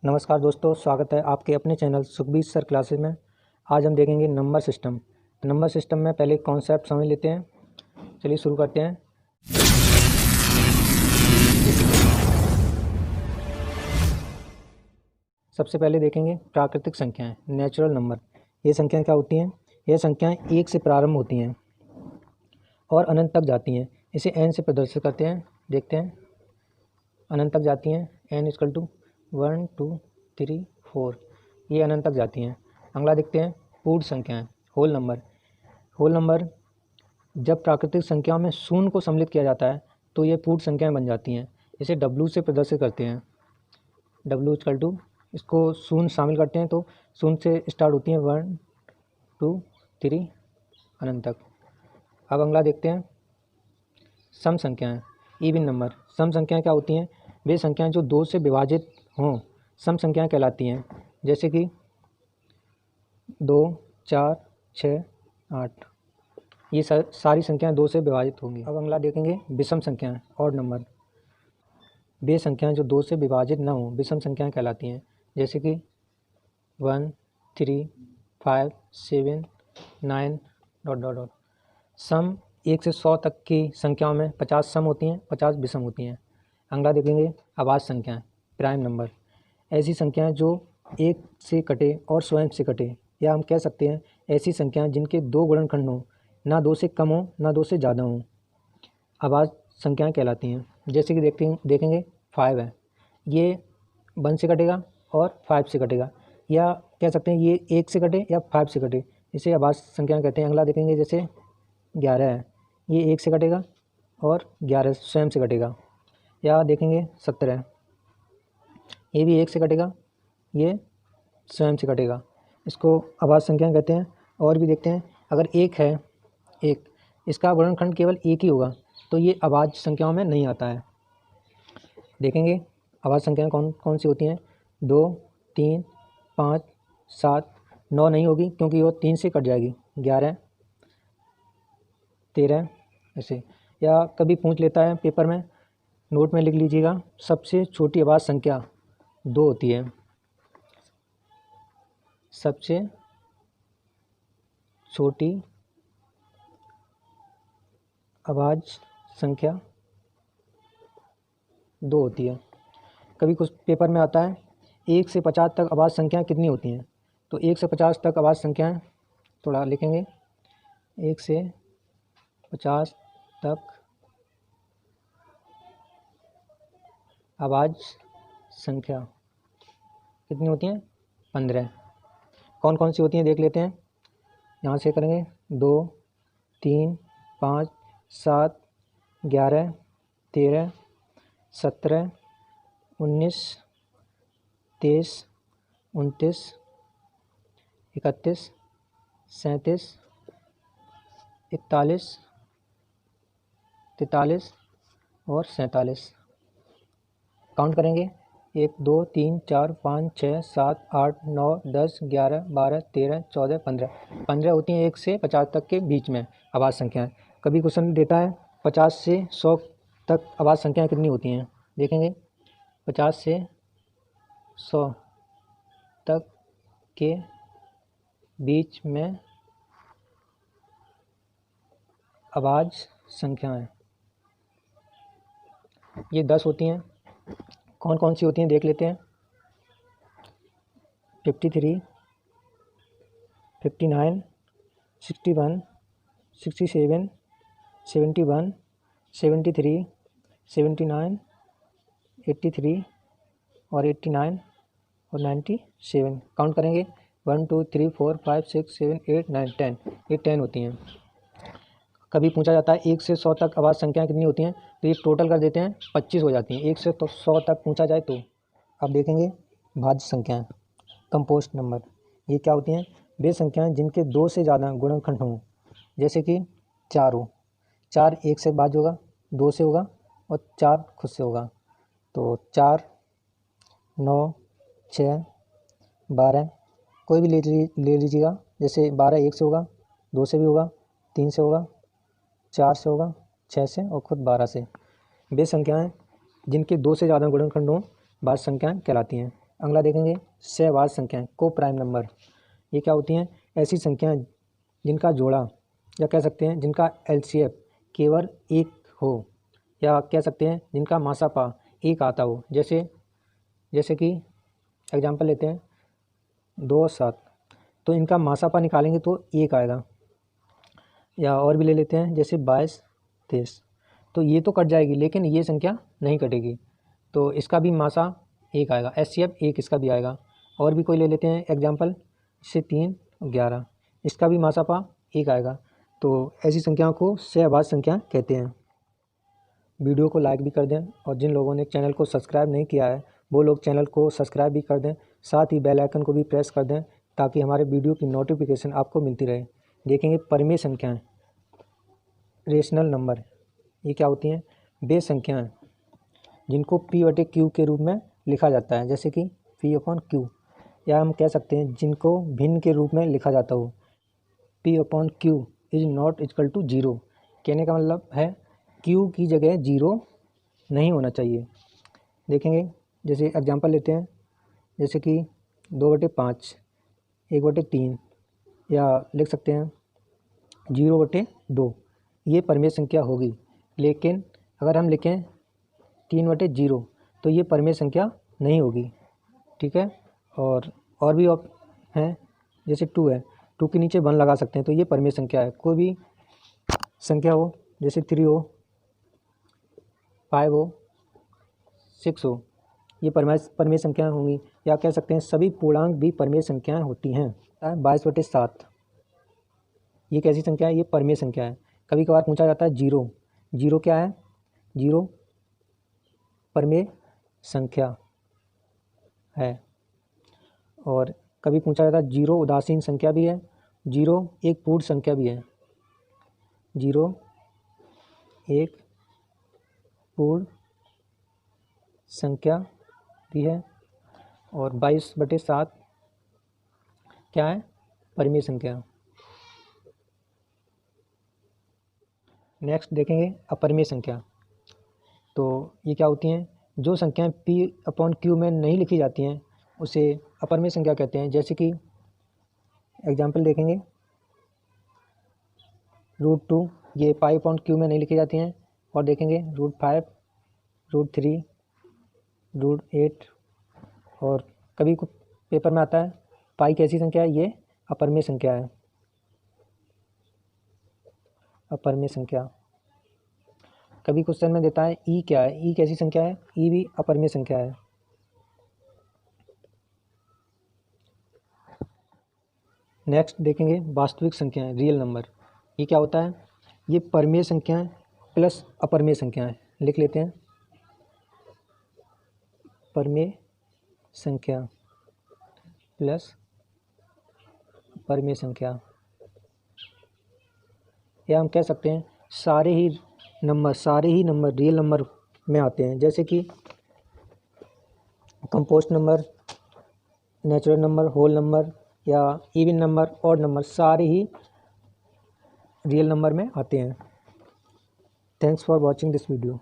नमस्कार दोस्तों, स्वागत है आपके अपने चैनल सुखबीर सर क्लासेस में। आज हम देखेंगे नंबर सिस्टम। नंबर सिस्टम में पहले कॉन्सेप्ट समझ लेते हैं। चलिए शुरू करते हैं। सबसे पहले देखेंगे प्राकृतिक संख्याएं, नेचुरल नंबर। ये संख्याएं क्या होती हैं? ये संख्याएं एक से प्रारंभ होती हैं और अनंत तक जाती हैं। इसे n से प्रदर्शित करते हैं। देखते हैं, अनंत तक जाती हैं। n इक्वल टू 1 2 3 4, ये अनंत तक जाती हैं। अगला देखते हैं पूर्ण संख्याएं, होल नंबर। होल नंबर जब प्राकृतिक संख्याओं में शून्य को सम्मिलित किया जाता है तो ये पूर्ण संख्याएं बन जाती हैं। इसे W से प्रदर्शित करते हैं। W इक्वल टू, इसको शून्य शामिल करते हैं तो शून्य से स्टार्ट होती हैं 1 2 3 अनंत तक। अब अगला देखते हैं सम संख्याएं, इवन नंबर। सम संख्याएं क्या होती हैं? वे संख्याएं जो 2 से विभाजित हों सम संख्याएं कहलाती हैं। जैसे कि 2 4 6 8, ये सारी संख्याएं 2 से विभाजित होंगी। अब अगला देखेंगे विषम संख्याएं, ऑड नंबर। वे संख्याएं जो 2 से विभाजित न हों विषम संख्याएं कहलाती हैं। जैसे कि 1 3 5 7 9 ... सम 1 से 100 तक की संख्याओं में 50 सम होती हैं, 50 विषम होती हैं। अगला देखेंगे अभाज्य संख्याएं, प्राइम नंबर। ऐसी संख्याएं जो 1 से कटे और स्वयं से कटे, या हम कह सकते हैं ऐसी संख्याएं जिनके 2 गुणनखंड हों, ना 2 से कम हो ना 2 से ज़्यादा हों, अभाज्य संख्याएं कहलाती हैं। जैसे कि देखेंगे 5 है, ये 1 से कटेगा और 5 से कटेगा, या कह सकते हैं ये 1 से कटे या 5 से कटे, इसे अभाज्य संख्याएं कहते हैं। अगला देखेंगे जैसे 11 है, ये 1 से कटेगा और 11 स्वयं से कटेगा। या देखेंगे 17, ये भी 1 से कटेगा, ये स्वयं से कटेगा, इसको अभाज्य संख्याएं कहते हैं। और भी देखते हैं, अगर 1 है, 1, इसका गुणनखंड केवल 1 ही होगा तो ये अभाज्य संख्याओं में नहीं आता है। देखेंगे अभाज्य संख्याएं कौन कौन सी होती हैं। 2 3 5 7 9 नहीं होगी क्योंकि वो 3 से कट जाएगी। 11 13 ऐसे। या कभी पूछ लेता है पेपर में, नोट में लिख लीजिएगा, सबसे छोटी अभाज्य संख्या 2 होती है। सबसे छोटी अभाज्य संख्या 2 होती है। कभी कुछ पेपर में आता है 1 से 50 तक अभाज्य संख्याएं कितनी होती हैं, तो 1 से 50 तक अभाज्य संख्याएं थोड़ा लिखेंगे। 1 से 50 तक अभाज्य संख्या कितनी होती हैं? 15। कौन कौन सी होती हैं देख लेते हैं। यहाँ से करेंगे 2 3 5 7 11 13 17 19 23 29 31 37 41 43 और 47। काउंट करेंगे 1 2 3 4 5 6 7 8 9 10 11 12 13 14 15 होती हैं 1 से 50 तक के बीच में अभाज्य संख्याएं। कभी क्वेश्चन देता है 50 से 100 तक अभाज्य संख्याएं कितनी होती हैं। देखेंगे 50 से 100 तक के बीच में अभाज्य संख्याएं, ये 10 होती हैं। कौन कौन सी होती हैं देख लेते हैं। 53 59 61 67 71 73 79 83 और 89 और 97। काउंट करेंगे 1 2 3 4 5 6 7 8 9 10, ये 10 होती हैं। कभी पूछा जाता है 1 से 100 तक अभाज्य संख्याएं कितनी होती हैं, तो ये टोटल कर देते हैं 25 हो जाती हैं। 1 से 100 तक पूछा जाए तो। अब देखेंगे भाज्य संख्याएं, कंपोस्ट नंबर। ये क्या होती हैं? वे संख्याएं जिनके 2 से ज़्यादा गुणनखंड हों। जैसे कि 4 हो, 4 1 से भाज्य होगा, 2 से होगा और 4 खुद से होगा। तो 4 9 6 12, कोई भी ले लीजिएगा। जैसे 12 1 से होगा, 2 से भी होगा, 3 से होगा, 4 से होगा, 6 से और खुद 12 से। वे संख्याएं जिनके 2 से ज़्यादा गुणनखंड हों भाज्य संख्याएं कहलाती हैं। अगला देखेंगे सहवाचक संख्याएं, को प्राइम नंबर। ये क्या होती हैं? ऐसी संख्याएं जिनका जोड़ा या कह सकते हैं जिनका एलसीएम केवल एक हो, या कह सकते हैं जिनका मासापा एक आता हो। जैसे कि एग्जांपल लेते हैं 2 और 7, तो इनका मासापा निकालेंगे तो 1 आएगा। या और भी ले लेते हैं जैसे 22, 23, तो ये तो कट जाएगी लेकिन ये संख्या नहीं कटेगी, तो इसका भी मासा 1 आएगा, एचसीएफ 1 इसका भी आएगा। और भी कोई ले लेते हैं एग्जांपल, इससे 3 और 11, इसका भी मासापा 1 आएगा। तो ऐसी संख्याओं को सहवाचक संख्या कहते हैं। वीडियो को लाइक भी कर दें और जिन लोगों ने चैनल को सब्सक्राइब नहीं किया है वो लोग चैनल को सब्सक्राइब भी कर दें, साथ ही बेल आइकन को भी प्रेस कर दें ताकि हमारे वीडियो की नोटिफिकेशन आपको मिलती रहे। देखेंगे परिमेय संख्याएं, रेशनल नंबर। ये क्या होती हैं? वे संख्याएं जिनको P/Q के रूप में लिखा जाता है, जैसे कि P/Q, या हम कह सकते हैं जिनको भिन्न के रूप में लिखा जाता हो। P/Q is not equal to 0। कहने का मतलब है Q की जगह 0 नहीं होना चाहिए। देखेंगे जैसे एग्जांपल लेते हैं, जैसे कि 2/5, 1/3, या लिख सकते हैं 0/2। ये परिमेय संख्या होगी। लेकिन अगर हम लिखें 3/0 तो ये परिमेय संख्या नहीं होगी। ठीक है। और भी हैं, जैसे 2 है, 2 के नीचे 1 लगा सकते हैं तो ये परिमेय संख्या है। कोई भी संख्या हो, जैसे 3 हो, 5 हो, 6 हो, ये परिमेय संख्याएं होंगी। या कह सकते हैं सभी पूर्णांक भी परिमेय संख्याएं होती हैं। 22/7 ये कैसी संख्या है? ये परिमेय संख्या है। कभी कभार पूछा जाता है 0 क्या है? 0 परिमेय संख्या है। और कभी पूछा जाता है 0 उदासीन संख्या भी है, 0 एक पूर्ण संख्या भी है। 0 एक पूर्ण संख्या भी है। और 22/7 क्या है? परिमेय संख्या। नेक्स्ट देखेंगे अपरिमेय संख्या। तो ये क्या होती हैं? जो संख्याएं P/Q में नहीं लिखी जाती हैं उसे अपरिमेय संख्या कहते हैं। जैसे कि एग्जांपल देखेंगे √2, ये P/Q में नहीं लिखी जाती हैं। और देखेंगे √5, √3, √8, और कभी पेपर में आता है पाई कैसी संख्या है? ये अपरिमेय संख्या है। अपरिमेय संख्या। कभी क्वेश्चन में देता है ई क्या है? ई कैसी संख्या है? ई भी अपरिमेय संख्या है। नेक्स्ट देखेंगे वास्तविक संख्याएं, रियल नंबर। ये क्या होता है? ये परिमेय संख्याएं प्लस अपरिमेय संख्याएं। लिख लेते हैं परिमेय संख्या प्लस अपरिमेय संख्या, या हम कह सकते हैं सारे ही नंबर रियल नंबर में आते हैं। जैसे कि composite number, natural number, whole number, या इवन नंबर, ऑड नंबर, सारे ही रियल नंबर में आते हैं। Thanks for watching this video.